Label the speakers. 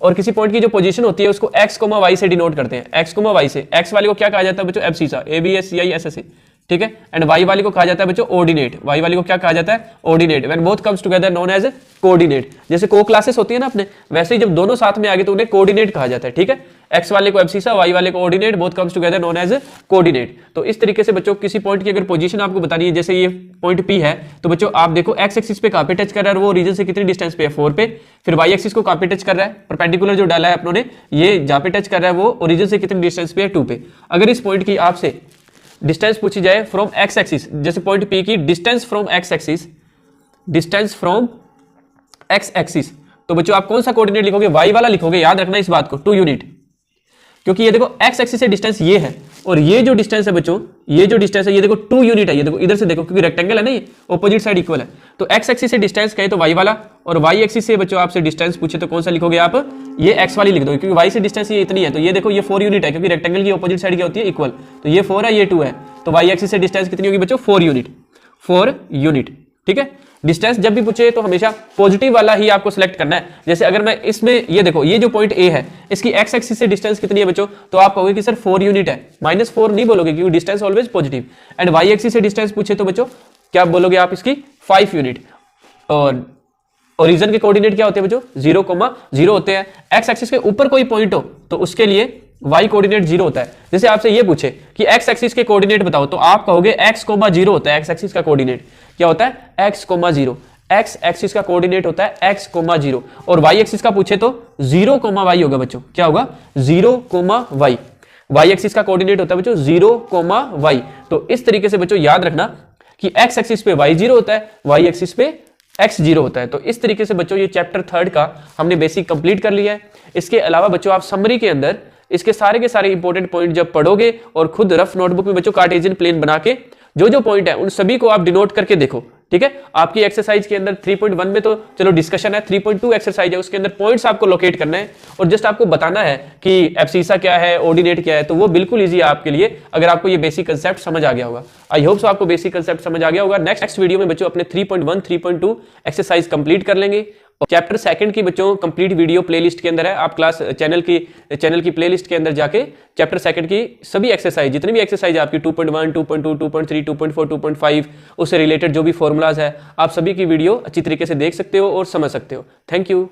Speaker 1: और किसी पॉइंट की जो पोजीशन होती है उसको x, y से डिनोट करते हैं, x, y से। x वाले को क्या कहा जाता है बच्चों, एब्सिसा, ABSCISSA, ठीक है। एंड y वाले को कहा जाता है बच्चों ऑर्डिनेट, y वाले को क्या कहा जाता है, ordinate. When both comes together known as coordinate. जैसे को क्लासेस होती है ना अपने, वैसे ही जब दोनों साथ में आ गए तो उन्हें कोऑर्डिनेट कहा जाता है, ठीक है। x वाले को एब्सिसा, y वाले को ordinate, both comes together known as coordinate. तो इस तरीके से बच्चों किसी पॉइंट की अगर पोजीशन आपको बतानी है, जैसे ये पॉइंट P है, तो बच्चों आप देखो x एक्सिस पे कहां पे टच कर रहा है और वो रीजन से कितनी डिस्टेंस पे है, 4 पे। फिर y एक्सिस को कहां पे टच कर रहा है, परपेंडिकुलर जो डाला है अपनों ने, ये जहां पे टच कर रहा है वो ओरिजिन से कितनी डिस्टेंस पे है, 2 पे। अगर इस पॉइंट की आपसे डिस्टेंस पूछी जाए फ्रॉम x एक्सिस, जैसे पॉइंट P की distance from x axis, distance from x axis, तो बच्चों आप कौन सा कोऑर्डिनेट लिखोगे, y वाला लिखोगे। याद रखना इस बात को, 2 यूनिट, क्योंकि ये देखो x एक्सिस से डिस्टेंस ये है और ये जो डिस्टेंस है बच्चों, ये जो डिस्टेंस है ये देखो 2 यूनिट है। ये देखो इधर से देखो, क्योंकि रेक्टेंगल है ना, ये ऑपोजिट साइड इक्वल है। तो x एक्सिस से डिस्टेंस कहे तो y वाला, और y एक्सिस से बच्चों आपसे डिस्टेंस पूछे तो कौन सा लिखोगे आप, ये x वाली लिख दो, क्योंकि y से डिस्टेंस ये इतनी है। तो ये देखो ये 4 यूनिट है, क्योंकि रेक्टेंगल की ऑपोजिट साइड क्या होती है, इक्वल। तो ये 4 है, ये 2 है, तो y एक्सिस से डिस्टेंस कितनी होगी बच्चों, 4 यूनिट, 4 यूनिट, ठीक है। डिस्टेंस जब भी पूछे तो हमेशा पॉजिटिव वाला ही आपको सिलेक्ट करना है। जैसे अगर मैं इसमें ये देखो, ये जो पॉइंट A है, इसकी x एक्सिस से डिस्टेंस कितनी है बच्चों, तो आप कहोगे कि सर 4 यूनिट है, -4 नहीं बोलोगे, क्योंकि distance always positive. And y axis से डिस्टेंस पूछे तो बच्चों क्या बोलोगे आप, इसकी 5 यूनिट। और ओरिजिन के कोऑर्डिनेट क्या होते हैं बच्चों, 0,0 होते हैं। x एक्सिस के ऊपर कोई पॉइंट हो तो उसके लिए y कोऑर्डिनेट 0 होता है। जैसे आपसे ये पूछे कि x एक्सिस के कोऑर्डिनेट बताओ, तो आप कहोगे x, 0 होता है। x एक्सिस का कोऑर्डिनेट क्या होता है, x, 0। x एक्सिस का कोऑर्डिनेट होता है x, 0, और y एक्सिस का पूछे तो 0, y होगा बच्चों। क्या होगा, 0, y। y एक्सिस का कोऑर्डिनेट होता है बच्चों 0, y। तो इस तरीके से बच्चों याद रखना कि x एक्सिस पे y 0 होता है, y एक्सिस पे x 0 होता है। तो इस तरीके से बच्चों ये चैप्टर 3 का हमने बेसिक कंप्लीट कर लिया है। इसके अलावा बच्चों आप समरी के अंदर इसके सारे के सारे इंपॉर्टेंट पॉइंट जब पढ़ोगे और खुद रफ नोटबुक में बच्चों कार्टेशियन प्लेन बना के जो जो पॉइंट है उन सभी को आप डिनोट करके देखो, ठीक है। आपकी एक्सरसाइज के अंदर 3.1 में तो चलो डिस्कशन है, 3.2 एक्सरसाइज है, उसके अंदर पॉइंट्स आपको लोकेट करना है और जस्ट आपको बताना है कि एब्सिसा क्या है, ऑर्डिनेट क्या है। तो वो बिल्कुल इजी है आपके लिए, अगर आपको ये बेसिक कंसेप्ट समझ आ गया होगा। आई होप सो आपको बेसिक कंसेप्ट समझ आ गया होगा। नेक्स्ट वीडियो में बच्चों अपने 3.1, 3.2 एक्सरसाइज कंप्लीट कर लेंगे। और चैप्टर 2 की बच्चों कंप्लीट वीडियो प्लेलिस्ट के अंदर है, आप क्लास चैनल की प्लेलिस्ट के अंदर जाके चैप्टर 2 की सभी एक्सरसाइज, जितनी भी एक्सरसाइज आपकी 2.1, 2.2, 2.3, 2.4, 2.5 उससे रिलेटेड जो भी फॉर्मूलाज है, आप सभी की वीडियो अच्छी तरीके से देख सकते हो और समझ सकते हो। Thank you.